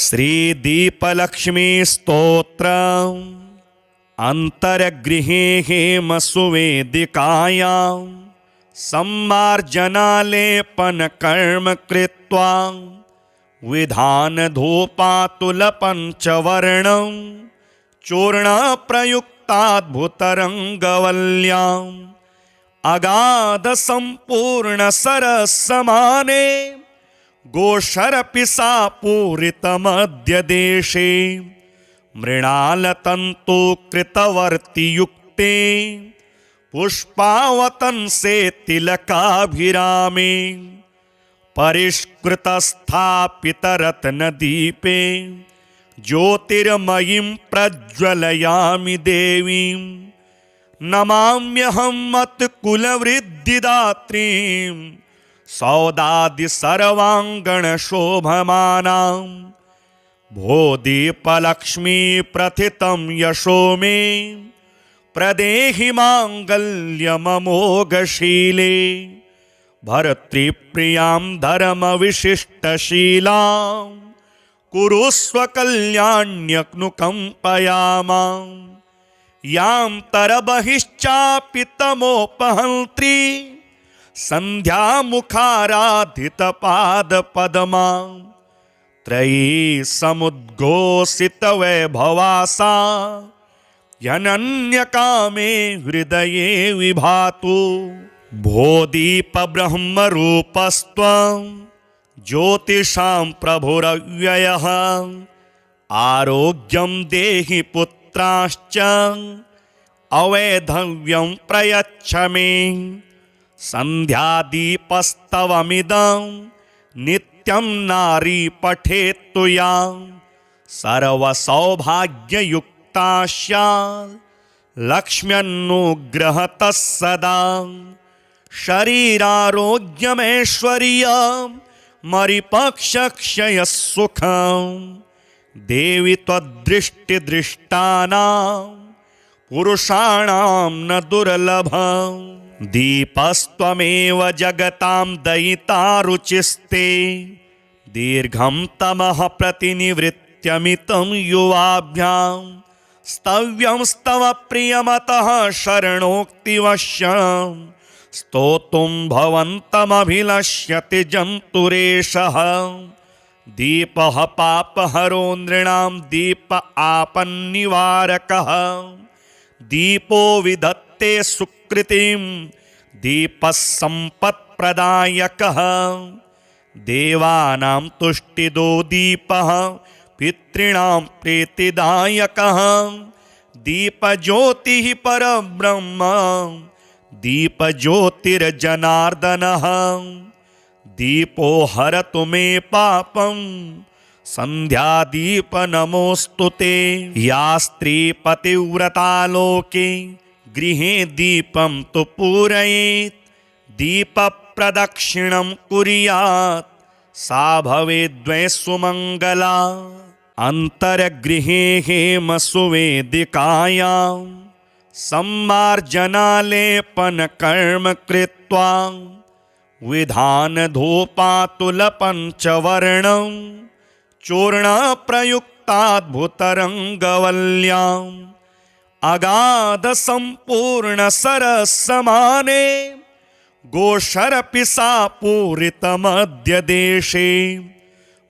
श्रीदीपलक्ष्मी स्तोत्रम् अन्तर्गृहे हेमसुवेदिकायां सम्मार्जनालेपनकर्म कृत्वा विधानधूपातुलपञ्चवर्णं चूर्णप्रयुक्ताद्भुतरङ्गवल्याम् अगाधसम्पूर्णसरसमाने गोशरपिसा पूरितमद्य देशे मृणालतन्तुकृतवर्तियुक्ते पुष्पावतंसे तिलकाभिरामे परिष्कृतस्थापितरत्नदीपे ज्योतिर्मयीं प्रज्वलयामि देवीं नमाम्यहं मत्कुलवृद्धिदात्रीं सौदादिसर्वाङ्गणशोभमानां भो दीपलक्ष्मी प्रथितं यशो मे प्रदेहि माङ्गल्यममोघशीले भर्तृप्रियां धर्मविशिष्टशीलां कुरुस्व कल्याण्यनुकम्पयामां यां तरबहिश्चापि तमोपहन्त्री सन्ध्यामुखाराधितपादपद्मां त्रयी समुद्घोषितवैभवासा यनन्यकामे हृदये विभातु भो दीपब्रह्मरूपस्त्वं ज्योतिषां प्रभुरव्ययः आरोग्यं देहि पुत्राश्च अवैधव्यं प्रयच्छ मे सन्ध्यादीपस्तवमिदं नित्यं नारी पठेत्तु या सर्वसौभाग्ययुक्ता स्यात् लक्ष्म्यनुग्रहतः सदा शरीरारोग्यमैश्वर्यं मरिपक्षक्षयसुखं देवि त्वद्दृष्टिदृष्टानां पुरुषाणां न दुर्लभं दीपस्त्वमेव जगतां दयिता रुचिस्ते दीर्घं तमः प्रतिनिवृत्त्यमितं युवाभ्यां स्तव्यं स्तव प्रियमतः शरणोक्तिवश्यं स्तोतुं भवन्तमभिलष्यति जन्तुरेषः दीपः पापहरो नृणां दीप आपन्निवारकः दीपो विधत्ते सुकृतिं दीपः सम्पत्प्रदायकः देवानां तुष्टिदो दीपः पितॄणां प्रीतिदायकः दीपज्योतिः परब्रह्म दीपज्योतिर्जनार्दनः दीपो हरतु मे पापं सन्ध्यादीप नमोऽस्तु ते या स्त्री पतिव्रता लोके गृहे दीपं तु पूरयेत् दीपप्रदक्षिणं कुर्यात् सा भवेद्वै सुमङ्गला अन्तर्गृहे हेमसुवेदिकायां सम्मार्जनालेपनकर्म कृत्वा विधानधूपातुलपञ्चवर्णं चूर्णप्रयुक्ताद्भुतरङ्गवल्याम् अगाधसम्पूर्णसरसमाने गोशरपिसा पूरितमद्य देशे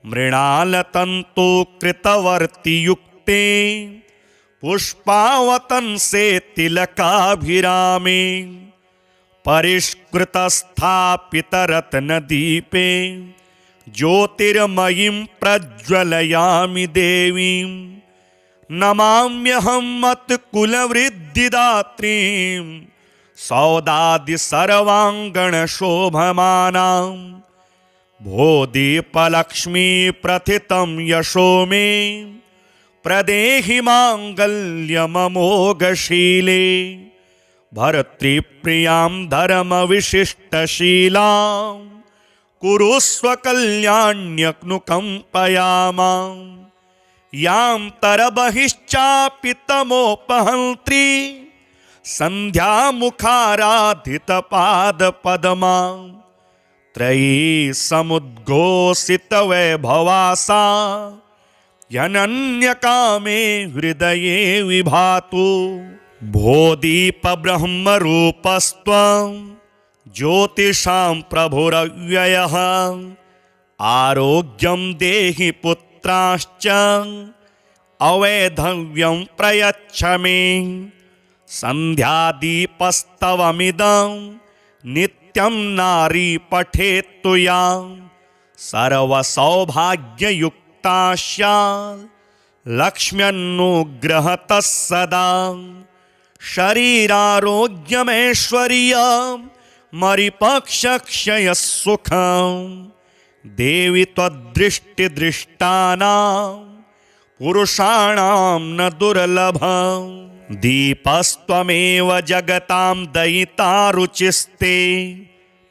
मृणालतन्तुकृतवर्तियुक्ते पुष्पावतंसे तिलकाभिरामे परिष्कृतस्थापितरत्नदीपे ज्योतिर्मयीं प्रज्वलयामि देवीं नमाम्यहं मत्कुलवृद्धिदात्रीं सौदादिसर्वाङ्गणशोभमानां भो दीपलक्ष्मी प्रथितं यशो मे प्रदेहि माङ्गल्यममोघशीले भर्तृप्रियां धर्मविशिष्टशीलां कुरुस्व कल्याण्यनुकम्पयामां यां तरबहिश्चापि तमोपहन्त्री सन्ध्यामुखाराधितपादपद्मां त्रयी समुद्घोषितवैभवासा यनन्यकामे हृदये विभातु। भो दीप ब्रह्मरूपस्त्वं ज्योतिषां प्रभुरव्ययः। आरोग्यं देहि पुत्राश्च अवैधव्यं प्रयच्छ मे। सन्ध्यादीपस्तवमिदं नित्यं नारी पठेत् तुया। सर्वसौभाग्ययुक्ता स्यात् लक्ष्म्यनुग्रहतः सदा। शरीरारोग्यमैश्वर्यं मरिपक्षक्षयः देवि त्वद्दृष्टिदृष्टानां पुरुषाणां न दुर्लभम्। दीपस्त्वमेव जगतां दयिता रुचिस्ते।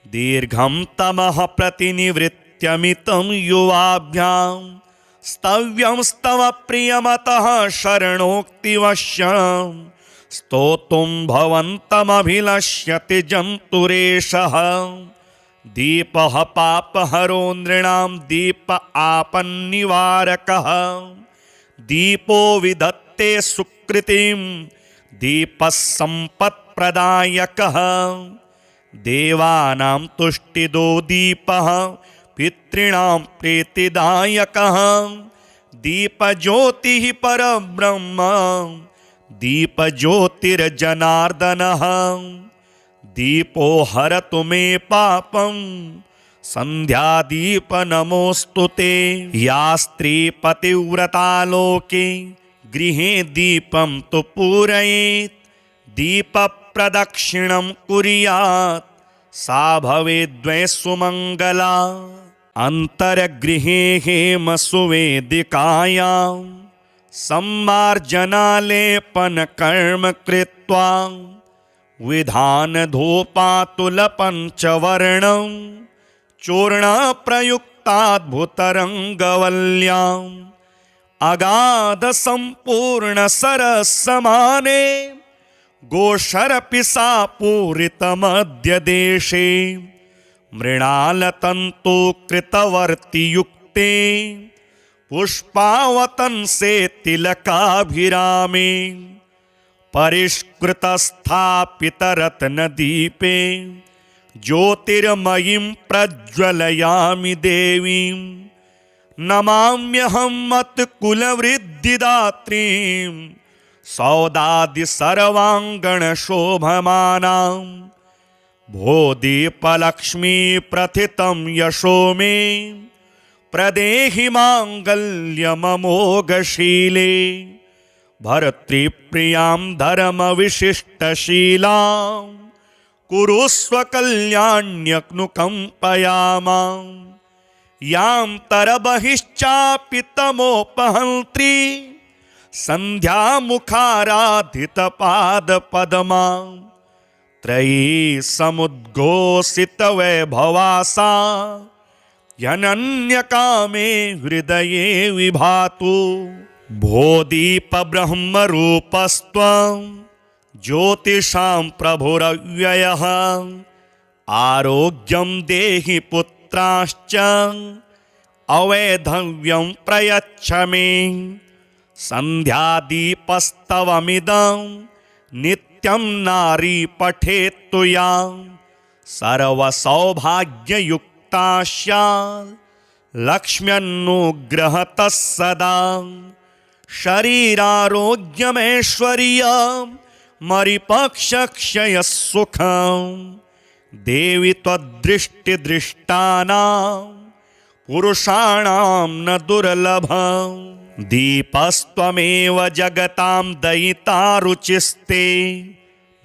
दीर्घं तमः प्रतिनिवृत्त्यमितं युवाभ्यां। स्तव्यं स्तव प्रियमतः शरणोक्तिवश्यं। स्तोतुं भवन्तमभिलष्यति जन्तुरेषः। दीपः पापहरो नृणां दीप आपन्निवारकः। दीपो विधत्ते सुकृतिं दीपः सम्पत्प्रदायकः। देवानां तुष्टिदो दीपः पितॄणां प्रीतिदायकः। दीपज्योतिः परब्रह्म दीपज्योतिर्जनार्दनः। दीपो हरतु मे पापं सन्ध्यादीप नमोऽस्तु ते। या स्त्री पतिव्रता लोके गृहे दीपं तु पूरयेत्। दीपप्रदक्षिणं कुर्यात् सा भवेद्वै सुमङ्गला। अन्तर्गृहे हेमसुवेदिकायां सम्मार्जनालेपनकर्म कृत्वा। विधानधूपातुलपञ्चवर्णं चूर्णप्रयुक्ताद्भुतरङ्गवल्ल्याम्। अगाधसम्पूर्णसरसमाने गोशरपि सा पूरितमद्यदेशे। मृणालतन्तुकृतवर्तियुक्ते पुष्पावतंसे तिलकाभिरामे। परिष्कृतस्थापितरत्नदीपे ज्योतिर्मयीं प्रज्वलयामि देवीं। नमाम्यहं मत्कुलवृद्धिदात्रीं सौदादिसर्वाङ्गणशोभमानां। भो दीपलक्ष्मी प्रथितं यशो मे प्रदेहि माङ्गल्यममोघशीले। भर्तृप्रियां धर्मविशिष्टशीलां कुरुस्व कल्याण्यनुकम्पयामां। यां तरबहिश्चापि तमोपहन्त्री सन्ध्यामुखाराधितपादपद्मां। त्रयी समुद्घोषितवैभवासा यनन्यकामे हृदये विभातु। भो दीप ब्रह्मरूपस्त्वं ज्योतिषां प्रभुरव्ययः। आरोग्यं देहि पुत्राश्च अवैधव्यं प्रयच्छ मे। सन्ध्यादीपस्तवमिदं नित्यं नारी पठेत् तुया। सर्वसौभाग्ययुक्ता स्यात् लक्ष्म्यनुग्रहतः सदा। शरीरारोग्यमैश्वर्यं मरिपक्षक्षयः देवि त्वद्दृष्टिदृष्टानां पुरुषाणां न दुर्लभम्। दीपस्त्वमेव जगतां दयिता रुचिस्ते।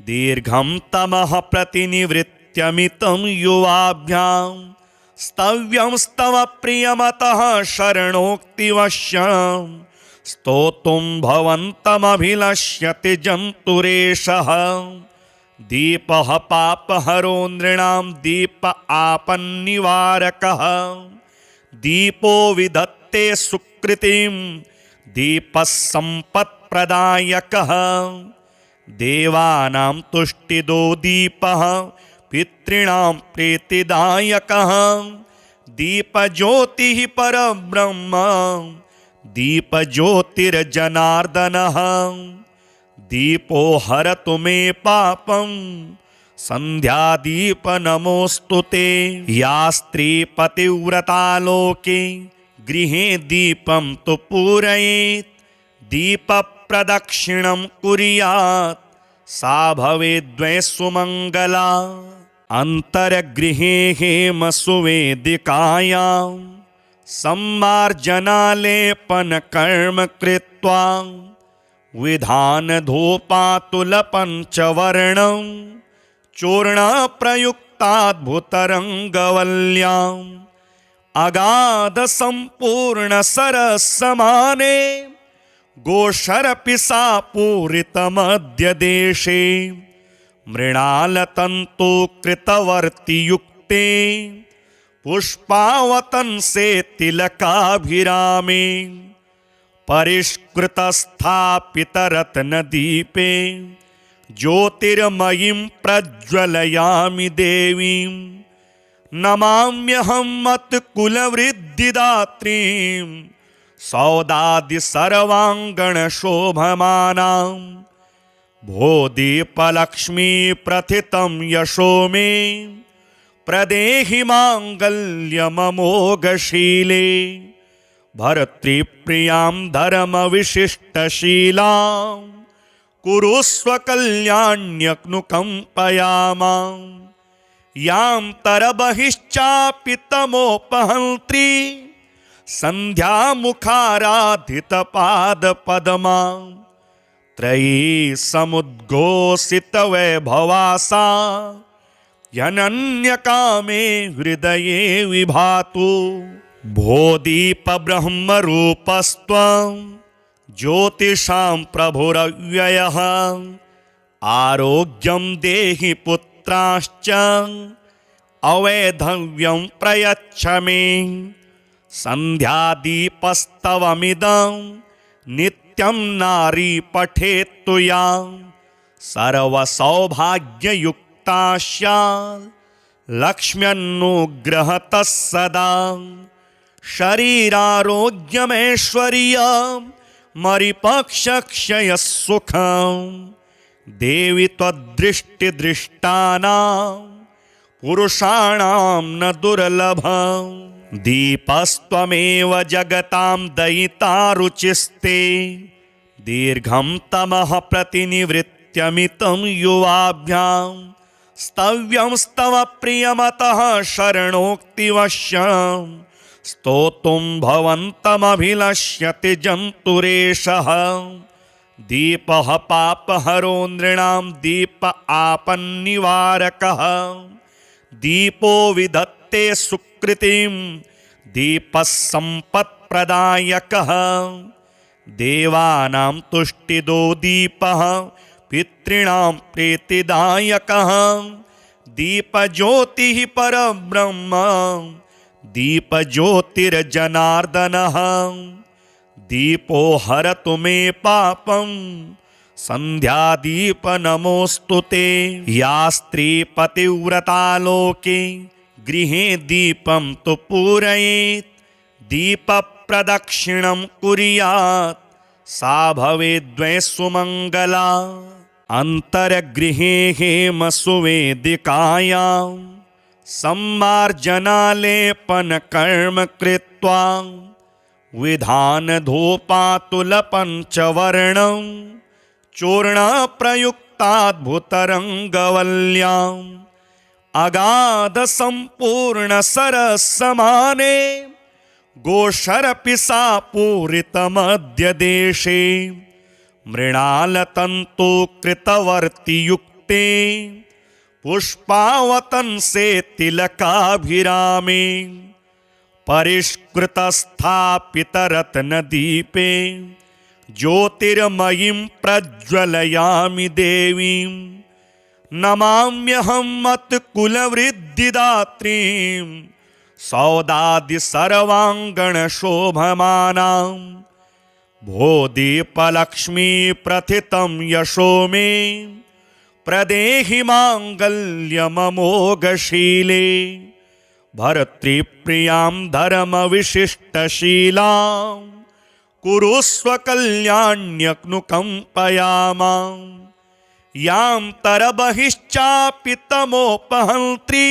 दीर्घं तमः प्रतिनिवृत्त्यमितं युवाभ्यां। स्तव्यं स्तव प्रियमतः शरणोक्तिवश्यं। स्तोतुं भवन्तमभिलष्यति जन्तुरेषः। दीपः पापहरो नृणां दीप आपन्निवारकः। दीपो विधत्ते सुकृतिं दीपः सम्पत्प्रदायकः। देवानां तुष्टिदो दीपः पितॄणां प्रीतिदायकः। दीपज्योतिः परब्रह्म दीपज्योतिर्जनार्दनः दीपो हरतु मे पापं सन्ध्यादीप नमोऽस्तु ते। या स्त्री पतिव्रता लोके गृहे दीपं तु पूरयेत् दीपप्रदक्षिणं कुर्यात् सा भवेद्वै सुमङ्गला। अन्तर्गृहे हेमसुवेदिकायां सम्मार्जनालेपनकर्म कृत्वा विधानधूपातुलपञ्चवर्णं चूर्णप्रयुक्ताद्भुतरङ्गवल्ल्याम् अगाधसम्पूर्णसरसमाने गोशरपि सा पूरितमद्य देशे। मृणालतन्तुकृतवर्तियुक्ते पुष्पावतंसे तिलकाभिरामे परिष्कृतस्थापितरत्नदीपे ज्योतिर्मयीं प्रज्वलयामि देवीं। नमाम्यहं मत्कुलवृद्धिदात्रीं सौदादिसर्वाङ्गणशोभमानां। भो दीपलक्ष्मी प्रथितं यशो मे प्रदेहि माङ्गल्यममोघशीले। भर्तृप्रियां धर्मविशिष्टशीलां कुरुस्व कल्याण्यनुकम्पयामां। यां तरबहिश्चापि तमोपहन्त्री सन्ध्यामुखाराधितपादपद्मां। त्रयी समुद्घोषितवैभवासा यनन्यकामे हृदये विभातु। भो दीपब्रह्मरूपस्त्वं ज्योतिषां प्रभुरव्ययः। आरोग्यं देहि पुत्राश्च अवैधव्यं प्रयच्छ मे। सन्ध्यादीपस्तवमिदं नित्यं नारी पठेत्तु या सर्वसौभाग्ययुक्ता स्यात् लक्ष्म्यनुग्रहतः सदा। शरीरारोग्यमैश्वर्यं मरिपक्षक्षयसुखं देवि त्वद्दृष्टिदृष्टानां पुरुषाणां न दुर्लभम्। दीपस्त्वमेव जगतां दयिता रुचिस्ते दीर्घं तमः प्रतिनिवृत्त्यमितं युवाभ्यां। स्तव्यं स्तव प्रियमतः शरणोक्तिवश्यं स्तोतुं भवन्तमभिलष्यति जन्तुरेषः। दीपः पापहरो नृणां दीप आपन्निवारकः। दीपो विधत्ते सुकृतिं दीपः सम्पत्प्रदायकः। देवानां तुष्टिदो दीपः पितॄणां प्रीतिदायकः। दीपज्योतिः परब्रह्म दीपज्योतिर्जनार्दनः। दीपो हरतु मे पापं सन्ध्यादीप नमोऽस्तु ते। या स्त्री पतिव्रता लोके गृहे दीपं तु पूरयेत् दीपप्रदक्षिणं कुर्यात् सा भवेद्वै सुमङ्गला। अन्तर्गृहे हेमसुवेदिकायां सम्मार्जनालेपनकर्म कृत्वा विधानधूपातुलपञ्चवर्णं चूर्णप्रयुक्ताद्भुतरङ्गवल्ल्याम् अगाधसम्पूर्णसरसमाने गोशरपि सा पूरितमद्य देशे। मृणालतन्तुकृतवर्तियुक्ते पुष्पावतंसे तिलकाभिरामे परिष्कृतस्थापितरत्नदीपे ज्योतिर्मयीं प्रज्वलयामि देवीं। नमाम्यहं मत्कुलवृद्धिदात्रीं सौदादिसर्वाङ्गणशोभमानां। भो दीपलक्ष्मी प्रथितं यशो मे प्रदेहि माङ्गल्यममोघशीले। भर्तृप्रियां धर्मविशिष्टशीलां कुरुस्व कल्याण्यनुकंपयामां यां तरबहिश्चापि तमोपहन्त्री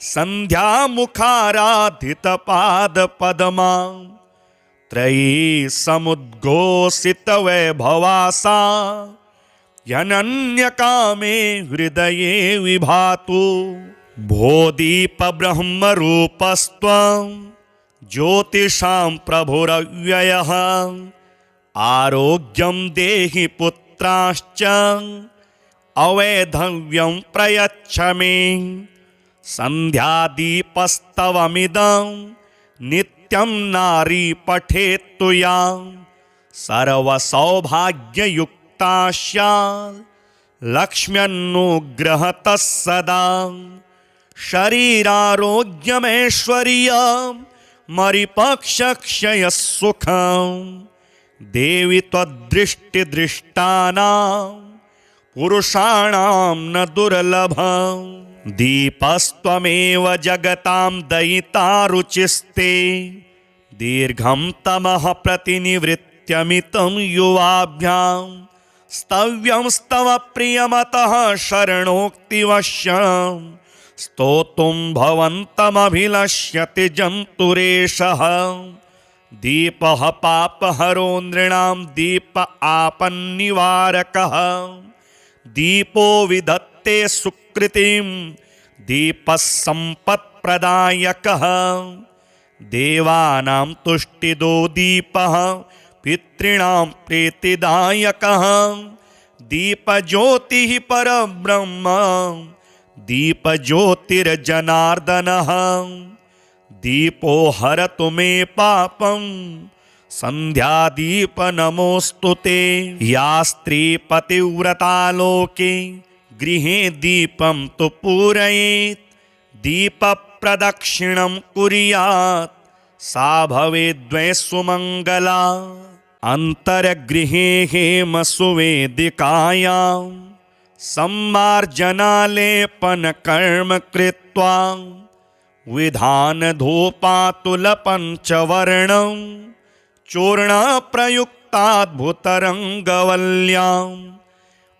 सन्ध्यामुखाराधितपादपद्मां त्रयी समुद्घोषितवैभवासा यनन्यकामे हृदये विभातु। भोदीपब्रह्मरूपस्त्वं ज्योतिषां प्रभुरव्ययः आरोग्यं देहि पुत्राश्च अवैधव्यं प्रयच्छ मे। सन्ध्यादीपस्तवमिदं नित्यं नारी पठेत् तुयां सर्वसौभाग्ययुक्ता स्यात् लक्ष्म्यनुग्रहतः सदा। शरीरारोग्यमैश्वर्यं मरिपक्षक्षयसुखं देवि त्वद्दृष्टिदृष्टानां पुरुषाणां न दुर्लभं। दीपस्त्वमेव जगतां दयिता रुचिस्ते दीर्घं तमः प्रतिनिवृत्त्यमितं युवाभ्यां स्तव्यं स्तव प्रियमतः शरणोक्तिवश्यं स्तोतुं भवन्तमभिलष्यति जन्तुरेषः। दीपः पापहरो नृणां दीप आपन्निवारकः दीपो विधत्ते सुकृतिं दीपः सम्पत्प्रदायकः। देवानां तुष्टिदो दीपः पितॄणां प्रीतिदायकः दीपज्योतिः परब्रह्म दीपज्योतिर्जनार्दनः। दीपो हरतु मे पापं सन्ध्यादीप नमोऽस्तु ते। या स्त्री पतिव्रता लोके गृहे दीपं तु पूरयेत् दीपप्रदक्षिणं कुर्यात् सा भवेद्वै सुमङ्गला। अन्तर्गृहे हेमसुवेदिकायां सम्मार्जनालेपनकर्म कृत्वा विधानधूपातुलपञ्चवर्णं चूर्णप्रयुक्ताद्भुतरङ्गवल्याम्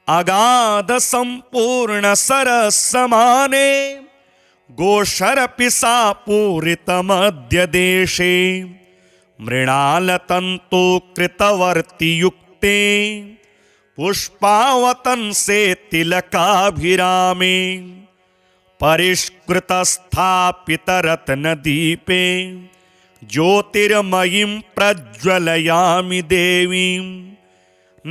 अगाधसम्पूर्णसरसमाने गोशरपि सा पूरितमद्यदेशे मृणालतन्तुकृतवर्तियुक्ते पुष्पावतंसे तिलकाभिरामे परिष्कृतस्थापितरत्नदीपे ज्योतिर्मयीं प्रज्वलयामि देवीं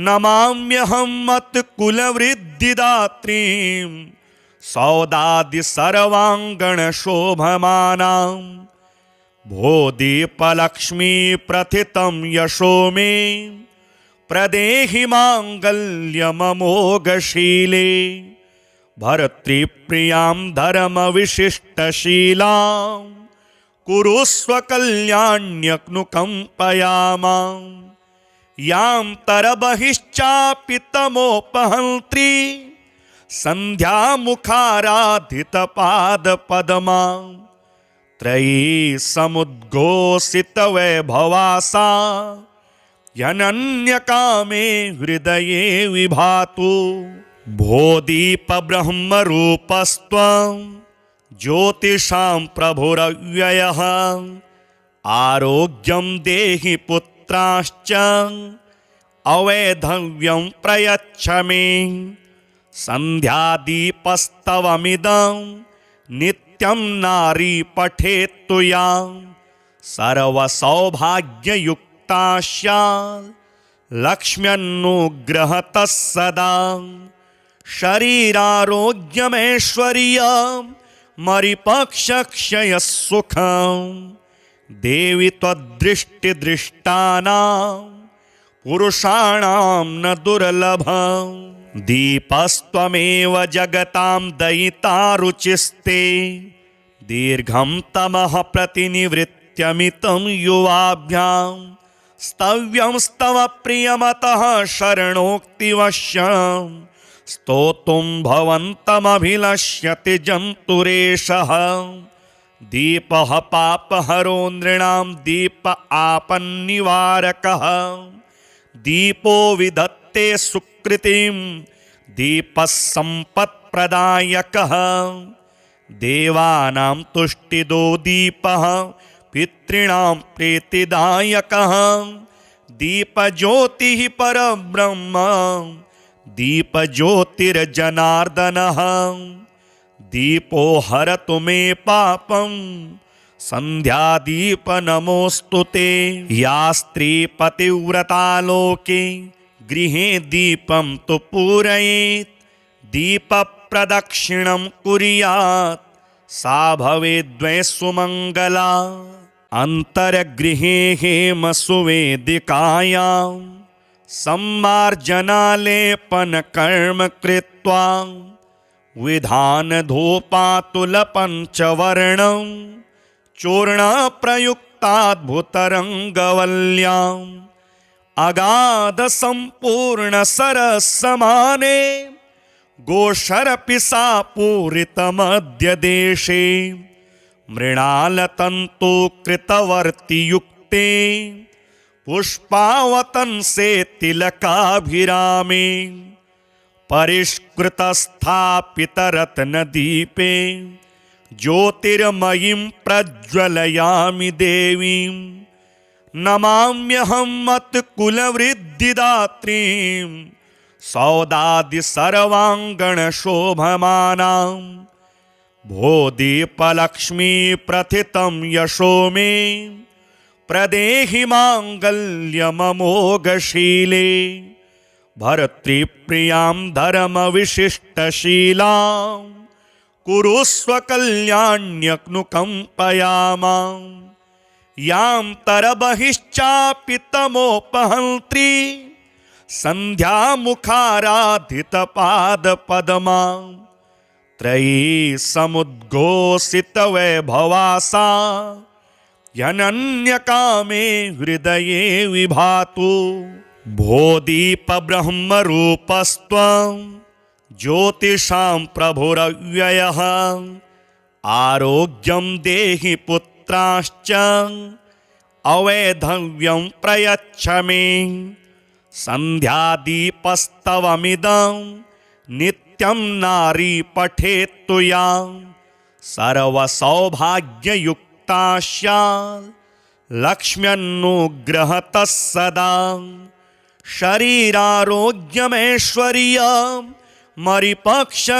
नमाम्यहं मत्कुलवृद्धिदात्रीं सौदादिसर्वाङ्गणशोभमानां भोदीपलक्ष्मी प्रथितं यशो मे प्रदेहि माङ्गल्यममोघशीले भर्तृप्रियां धर्मविशिष्टशीलां कुरुस्व कल्याण्यनुकंपयामां यां तरबहिश्चापि तमोपहन्त्री सन्ध्यामुखाराधितपादपद्मां त्रयी समुद्घोषितवैभवासा यनन्यकामे हृदये विभातु। भोदीपब्रह्मरूपस्त्वं ज्योतिषां प्रभुरव्ययः आरोग्यं देहि पुत्राश्च अवैधव्यं प्रयच्छ मे। सन्ध्यादीपस्तवमिदं नित्यं नारी पठेत् तुयां सर्वसौभाग्ययुक्ता स्यात् लक्ष्म्यनुग्रहतः सदा। शरीरारोग्यमैश्वर्यं मरिपक्षक्षयसुखं देवि त्वद्दृष्टिदृष्टानां पुरुषाणां न दुर्लभं। दीपस्त्वमेव जगतां दयिता रुचिस्ते दीर्घं तमः प्रतिनिवृत्त्यमितं युवाभ्यां स्तव्यं स्तव प्रियमतः शरणोक्तिवश्यं स्तोतुं भवन्तमभिलष्यति जन्तुरेषः। दीपः पापहरो नृणां दीप आपन्निवारकः दीपो विधत्ते सुकृतिं दीपः सम्पत्प्रदायकः देवानां तुष्टिदो दीपः पितॄणां प्रीतिदायकः दीपज्योतिः परब्रह्म दीपज्योतिर्जनार्दनः दीपो हरतु मे पापं संध्यादीप नमोऽस्तु ते। या स्त्री पतिव्रता लोके गृहे दीपं तु पूरयेत् दीपप्रदक्षिणं कुर्यात् सा भवेद्वै सुमङ्गला। अन्तर्गृहे हेमसुवेदिकायां सम्मार्जनालेपनकर्म कृत्वा विधानधूपातुलपञ्चवर्णं चूर्णप्रयुक्ताद्भुतरङ्गवल्याम् अगाधसम्पूर्णसरसमाने गोशरपि सा पूरितमद्यदेशे मृणालतन्तुकृतवर्तियुक्ते पुष्पावतंसे तिलकाभिरामे परिष्कृतस्थापितरत्नदीपे ज्योतिर्मयीं प्रज्वलयामि देवीं नमाम्यहं मत्कुलवृद्धिदात्रीं सौदादिसर्वाङ्गणशोभमानां भो दीपलक्ष्मी प्रथितं यशो मे प्रदेहि माङ्गल्यममोघशीले भर्तृप्रियां धर्मविशिष्टशीलां कुरुस्व कल्याण्यनुकम्पयामां यां तरबहिश्चापि तमोपहन्त्री सन्ध्यामुखाराधितपादपद्मां त्रयी समुद्घोषितवैभवासा यनन्यकामे हृदये विभातु। भो दीपब्रह्मरूपस्त्वं ज्योतिषां प्रभुरव्ययः आरोग्यं देहि पुत्राश्च अवैधव्यं प्रयच्छ मे सन्ध्यादीपस्तवमिदं नित्यं नारी पठेत्तु या सर्वसौभाग्ययुक्ता स्यात् लक्ष्म्यनुग्रहतः सदा शरीरारोग्यमैश्वर्यं मरिपक्षक्षयसुखं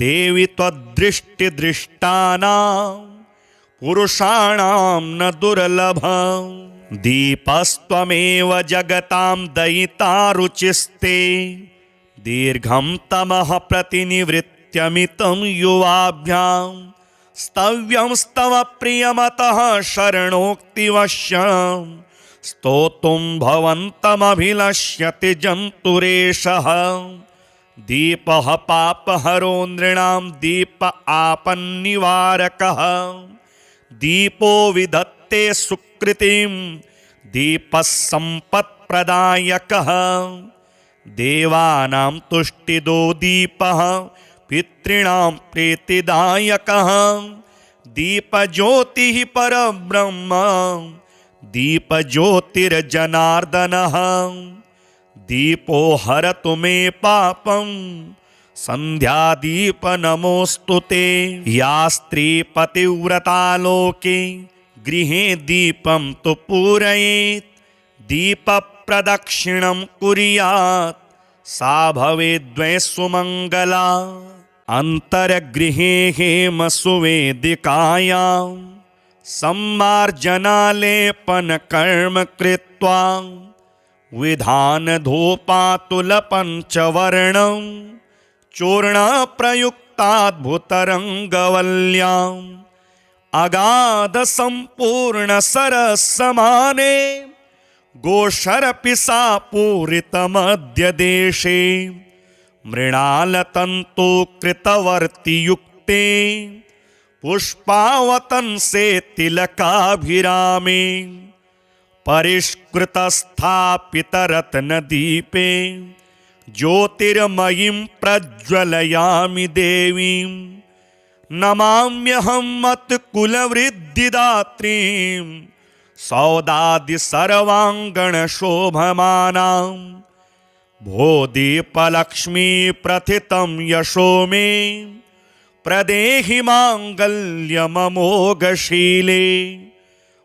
देवि त्वद्दृष्टिदृष्टानां पुरुषाणां न दुर्लभं दीपस्त्वमेव जगतां दयिता रुचिस्ते दीर्घं तमः प्रतिनिवृत्त्यमितं युवाभ्यां स्तव्यं स्तव प्रियमतः शरणोक्तिवश्यं स्तोतुं भवन्तमभिलष्यति जन्तुरेषः दीपः पापहरो नृणां दीप आपन्निवारकः दीपो विधत्ते सुकृतिं दीपः सम्पत्प्रदायकः देवानां तुष्टिदो दीपः पितॄणां प्रीतिदायकः दीपज्योतिः परब्रह्म दीपज्योतिर्जनार्दनः दीपो हरतु मे पापं संध्यादीप नमोऽस्तु ते। या स्त्री पतिव्रता लोके गृहे दीपं तु पूरयेत् दीपप्रदक्षिणं कुर्यात् सा भवेद्वै सुमङ्गला। अन्तर्गृहे हेमसुवेदिकायां सम्मार्जनालेपनकर्म कृत्वा विधानधूपातुलपञ्चवर्णं चूर्णप्रयुक्ताद्भुतरङ्गवल्याम् अगाधसम्पूर्णसरसमाने गोशरपि सा पूरितमद्यदेशे मृणालतन्तुकृतवर्तियुक्ते पुष्पावतंसे तिलकाभिरामे परिष्कृतस्थापितरत्नदीपे ज्योतिर्मयीं प्रज्वलयामि देवीं नमाम्यहं मत्कुलवृद्धिदात्रीं सौदादि सर्वाङ्गणशोभमानां भोदीपलक्ष्मी प्रथितं यशो मे प्रदेहि माङ्गल्यममोघशीले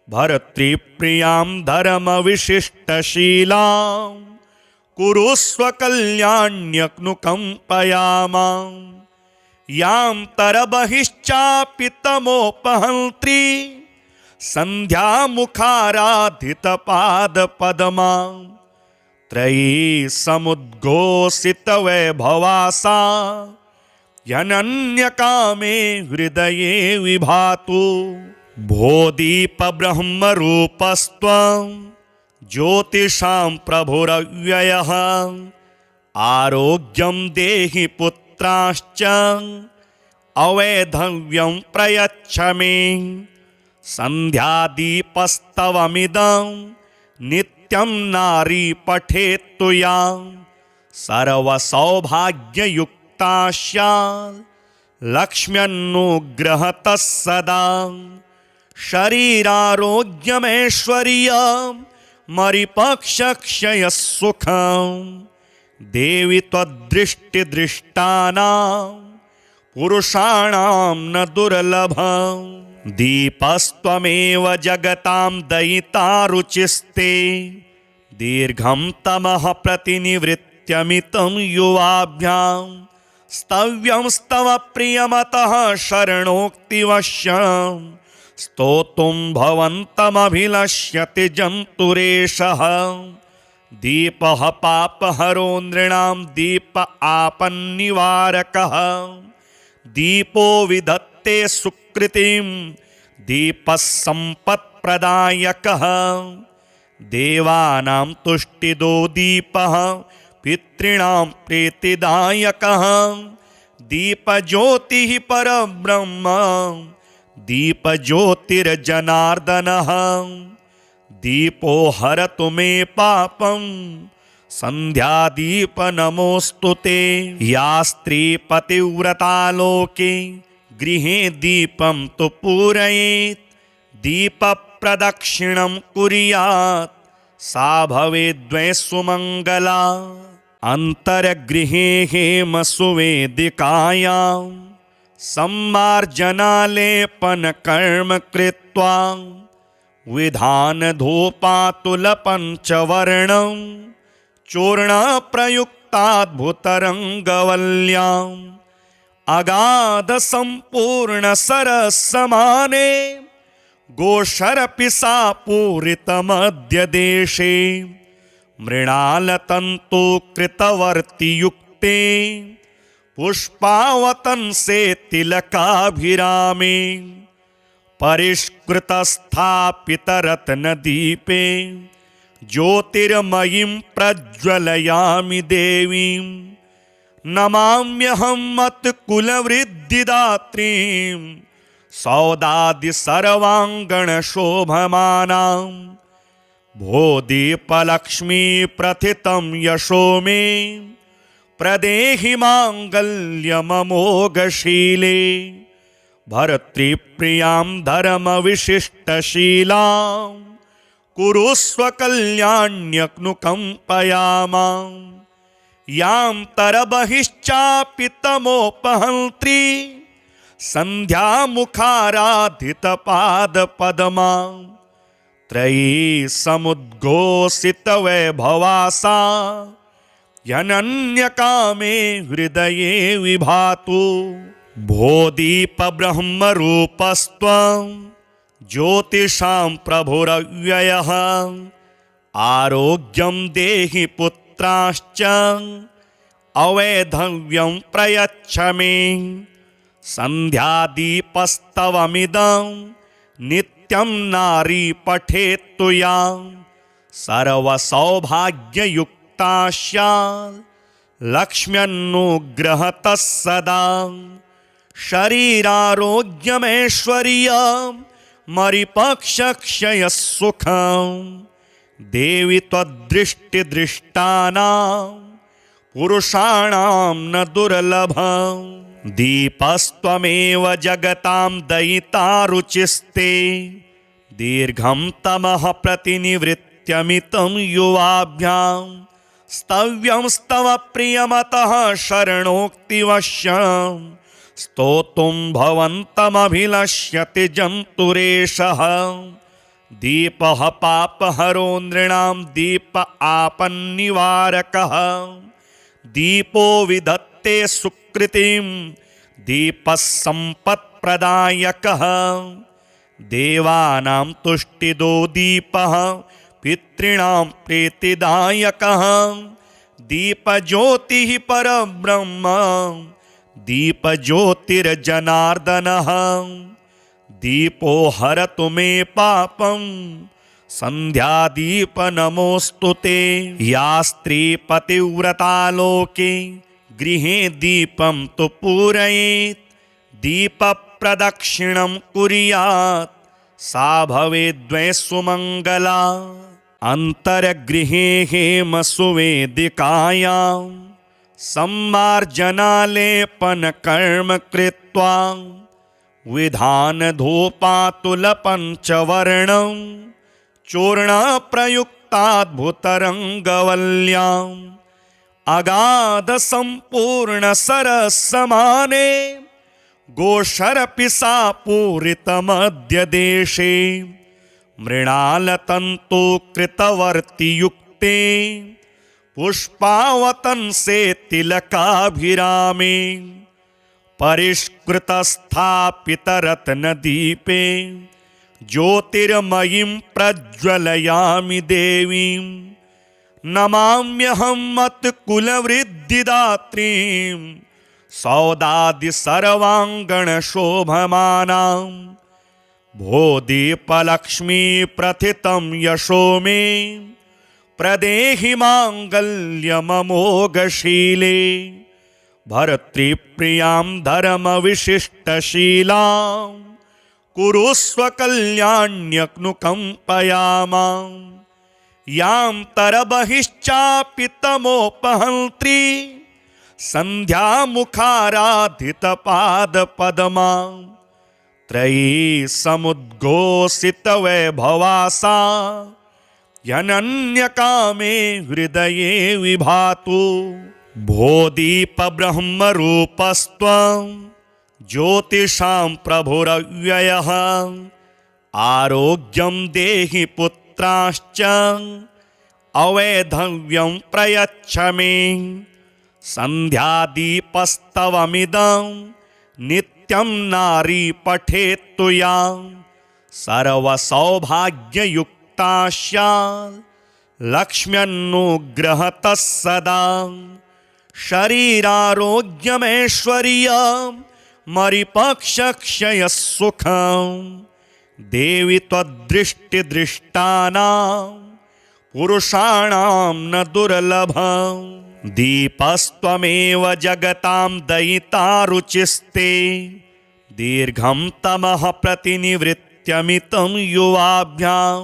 भर्तृप्रियां धर्मविशिष्टशीलां कुरुस्व कल्याण्यनुकम्पयामां यां तरबहिश्चापि तमोपहन्त्री सन्ध्यामुखाराधितपादपद्मां त्रयी समुद्घोषितवैभवासा यनन्यकामे हृदये विभातु भोदीपब्रह्मरूपस्त्वं ज्योतिषां प्रभुरव्ययः आरोग्यं देहि पुत्राश्च अवैधव्यं प्रयच्छ मे सन्ध्यादीपस्तवमिदं नित्यं नारी पठेत् तुयां सर्वसौभाग्ययुक्ता स्यात् लक्ष्म्यनुग्रहतः सदा शरीरारोग्यमैश्वर्यं मरिपक्षक्षयसुखं देवि त्वद्दृष्टिदृष्टानां पुरुषाणां न दुर्लभं दीपस्त्वमेव जगतां दयिता रुचिस्ते दीर्घं तमः प्रतिनिवृत्त्यमितं युवाभ्यां स्तव्यं स्तव प्रियमतः शरणोक्तिवश्यं स्तोतुं भवन्तमभिलष्यति जन्तुरेषः दीपः पापहरो नृणां दीप आपन्निवारकः दीपो विधत्ते सुकृतिं दीपः सम्पत्प्रदायकः देवानां तुष्टिदो दीपः पितॄणां प्रीतिदायकः दीपज्योतिः परब्रह्म दीपज्योतिर्जनार्दनः दीपो हरतु मे पापं सन्ध्यादीप नमोऽस्तु ते या स्त्री पतिव्रता लोके गृहे दीपं तु पूरयेत् दीपप्रदक्षिणं कुर्यात् सा भवेद्वै सुमङ्गला अन्तर्गृहे हेमसुवेदिकायां सम्मार्जनालेपनकर्म कृत्वा विधानधूपातुलपञ्चवर्णं चूर्णप्रयुक्ताद्भुतरङ्गवल्याम् अगाधसम्पूर्णसरसमाने गोशरपिसा पूरितमद्य देशे मृणालतन्तुकृतवर्तियुक्ते पुष्पावतंसे तिलकाभिरामे परिष्कृतस्थापितरत्नदीपे ज्योतिर्मयीं प्रज्वलयामि देवीं नमाम्यहं मत्कुलवृद्धिदात्रीं सौदादि सर्वाङ्गणशोभमानां भोदीपलक्ष्मी प्रथितं यशो मे प्रदेहि माङ्गल्यममोघशीले भर्तृप्रियां धर्मविशिष्टशीलां कुरुस्व कल्याण्यनुकम्पयामां यां तरबहिश्चापि तमोपहन्त्री सन्ध्यामुखाराधितपादपद्मां त्रयी समुद्घोषितवैभवासा यनन्यकामे हृदये विभातु भोदीपब्रह्मरूपस्त्वं ज्योतिषां प्रभुरव्ययः आरोग्यं देहि पुत्राश्च अवैधव्यं प्रयच्छ मे सन्ध्यादीपस्तवमिदं नित्यं नारी पठेत् तुयां सर्वसौभाग्ययुक्ता स्यात् लक्ष्म्यनुग्रहतः सदा शरीरारोग्यमैश्वर्यं मरिपक्षक्षयसुखं देवि त्वद्दृष्टिदृष्टानां पुरुषाणां न दुर्लभं दीपस्त्वमेव जगतां दयिता रुचिस्ते दीर्घं तमः प्रतिनिवृत्त्यमितं युवाभ्यां स्तव्यं स्तव प्रियमतः शरणोक्तिवश्यं स्तोतुं भवन्तमभिलष्यति जन्तुरेषः दीपः पापहरो नृणां दीप आपन्निवारकः दीपो विधत्ते सुकृतिं दीपः सम्पत्प्रदायकः देवानां तुष्टिदो दीपः पितॄणां प्रीतिदायकः दीपज्योतिः परब्रह्म दीपज्योतिर्जनार्दनः दीपो हरतु मे पापं संध्यादीप नमोऽस्तु ते। या स्त्री पतिव्रता लोके गृहे दीपं तु पूरयेत् दीपप्रदक्षिणं कुर्यात् सा भवेद्वै सुमङ्गला। अन्तर्गृहे हेमसुवेदिकायां सम्मार्जनालेपनकर्म कृत्वा विधानधूपातुलपञ्चवर्णं चूर्णप्रयुक्ताद्भुतरङ्गवल्याम् अगाधसम्पूर्णसरसमाने गोशरपिसा पूरितमद्य देशे मृणालतन्तुकृतवर्तियुक्ते पुष्पावतंसे तिलकाभिरामे परिष्कृतस्थापितरत्नदीपे ज्योतिर्मयीं प्रज्वलयामि देवीं नमाम्यहं मत्कुलवृद्धिदात्रीं सौदादिसर्वाङ्गणशोभमानां भो दीपलक्ष्मी प्रथितं यशो मे प्रदेहि माङ्गल्यममोघशीले भर्तृप्रियां धर्मविशिष्टशीलां कुरुस्व कल्याण्यनुकम्पयामां यां तरबहिश्चापि तमोपहन्त्री सन्ध्यामुखाराधितपादपद्मां त्रयी समुद्घोषितवैभवासा यनन्यकामे हृदये विभातु। भो दीपब्रह्मरूपस्त्वं ज्योतिषां प्रभुरव्ययः आरोग्यं देहि पुत्राश्च अवैधव्यं प्रयच्छ मे सन्ध्यादीपस्तवमिदं नित्यं नारी पठेत् तुया सर्वसौभाग्ययुक्ता स्यात् लक्ष्म्यनुग्रहतः सदा शरीरारोग्यमैश्वर्यं मरिपक्षक्षयसुखं देवि त्वद्दृष्टिदृष्टानां पुरुषाणां न दुर्लभं दीपस्त्वमेव जगतां दयिता रुचिस्ते दीर्घं तमः प्रतिनिवृत्त्यमितं युवाभ्यां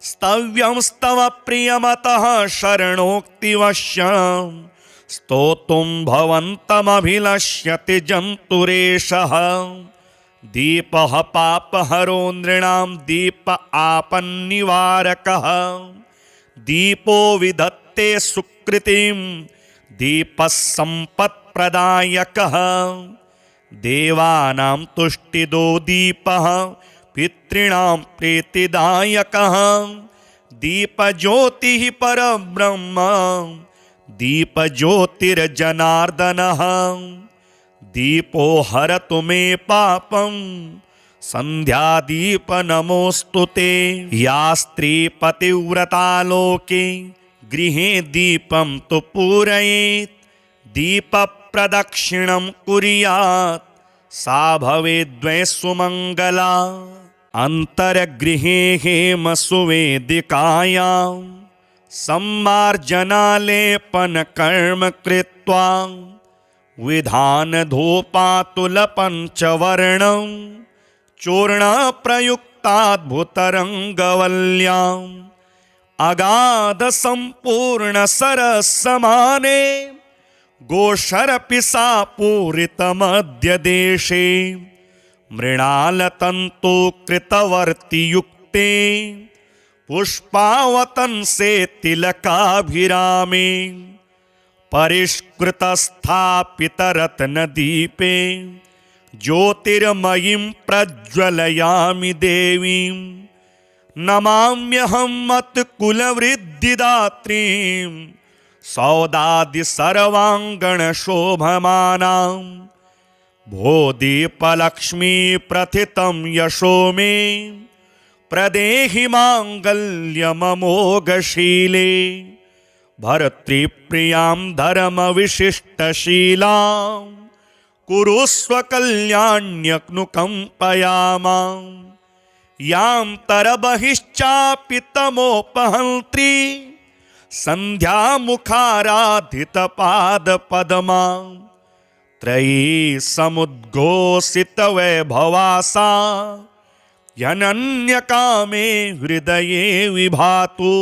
स्तव्यं स्तव प्रियमतः शरणोक्तिवश्यं स्तोतुं भवन्तमभिलष्यति जन्तुरेषः दीपः पापहरो नृणां दीप आपन्निवारकः दीपो विधत्ते सुकृतिं दीपः सम्पत्प्रदायकः देवानां तुष्टिदो दीपः पितॄणां प्रीतिदायकः दीपज्योतिः परब्रह्म दीपज्योतिर्जनार्दनः दीपो हरतु मे पापं संध्यादीप नमोऽस्तु ते। या स्त्री पतिव्रता लोके गृहे दीपं तु पूरयेत् दीपप्रदक्षिणं कुर्यात् सा भवेद्वै सुमङ्गला। अन्तर्गृहे हेमसुवेदिकायां सम्मार्जनालेपनकर्म कृत्वा विधानधूपातुलपञ्चवर्णं चूर्णप्रयुक्ताद्भुतरङ्गवल्याम् अगाधसम्पूर्णसरसमाने गोशरपि सा पूरितमद्य देशे मृणालतन्तु कृतवर्तियुक्ते पुष्पावतंसे तिलकाभिरामे परिष्कृतस्थापितरत्नदीपे ज्योतिर्मयीं प्रज्वलयामि देवीं नमाम्यहं मत्कुलवृद्धिदात्रीं सौदादिसर्वाङ्गणशोभमानां भो दीपलक्ष्मी प्रथितं यशो मे प्रदेहि माङ्गल्यममोघशीले भर्तृप्रियां धर्मविशिष्टशीलां कुरुस्व कल्याण्यनुकम्पयामां यां तरबहिश्चापि तमोपहन्त्री सन्ध्यामुखाराधितपादपद्मां त्रयी समुद्घोषितवैभवासा यनन्यकामे हृदये विभातु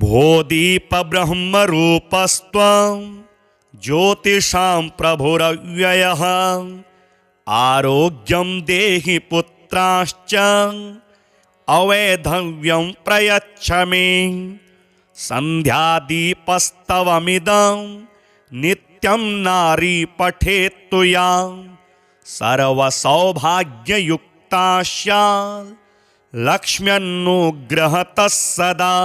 भो दीपब्रह्मरूपस्त्वं ज्योतिषां प्रभुरव्ययः आरोग्यं देहि पुत्राश्च अवैधव्यं प्रयच्छ मे सन्ध्यादीपस्तवमिदं नित्यं नारी पठेत्तु या सर्वसौभाग्ययुक्ता स्यात् लक्ष्म्यनुग्रहतः सदा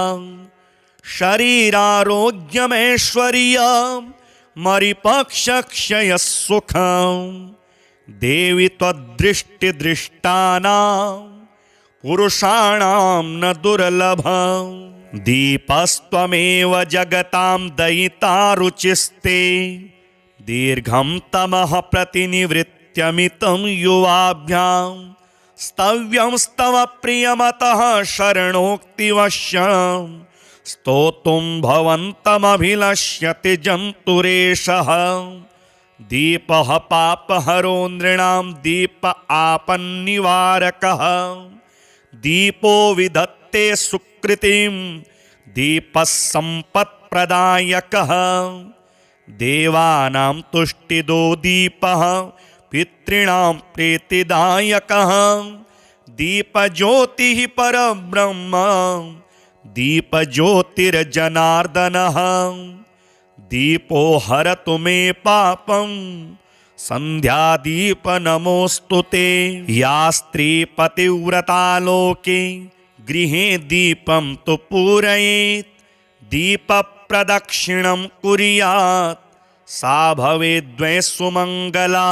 शरीरारोग्यमैश्वर्यं मरिपक्षक्षयसुखं देवि त्वद्दृष्टिदृष्टानां पुरुषाणां न दुर्लभं दीपस्त्वमेव जगतां दयिता रुचिस्ते दीर्घं तमः प्रतिनिवृत्त्यमितं युवाभ्यां स्तव्यं स्तव प्रियमतः शरणोक्तिवश्यं स्तोतुं भवन्तमभिलष्यति जन्तुरेषः दीपः पापहरो नृणां दीप आपन्निवारकः दीपो विधत्ते सुकृतिं दीपः सम्पत्प्रदायकः देवानां तुष्टिदो दीपः पितॄणां प्रीतिदायकः दीपज्योतिः परब्रह्म दीपज्योतिर्जनार्दनः दीपो हरतु मे पापं सन्ध्यादीप नमोऽस्तु ते या स्त्री पतिव्रता लोके गृहे दीपं तु पूरयेत् दीपप्रदक्षिणं कुर्यात् सा भवेद् द्वैसुमङ्गला।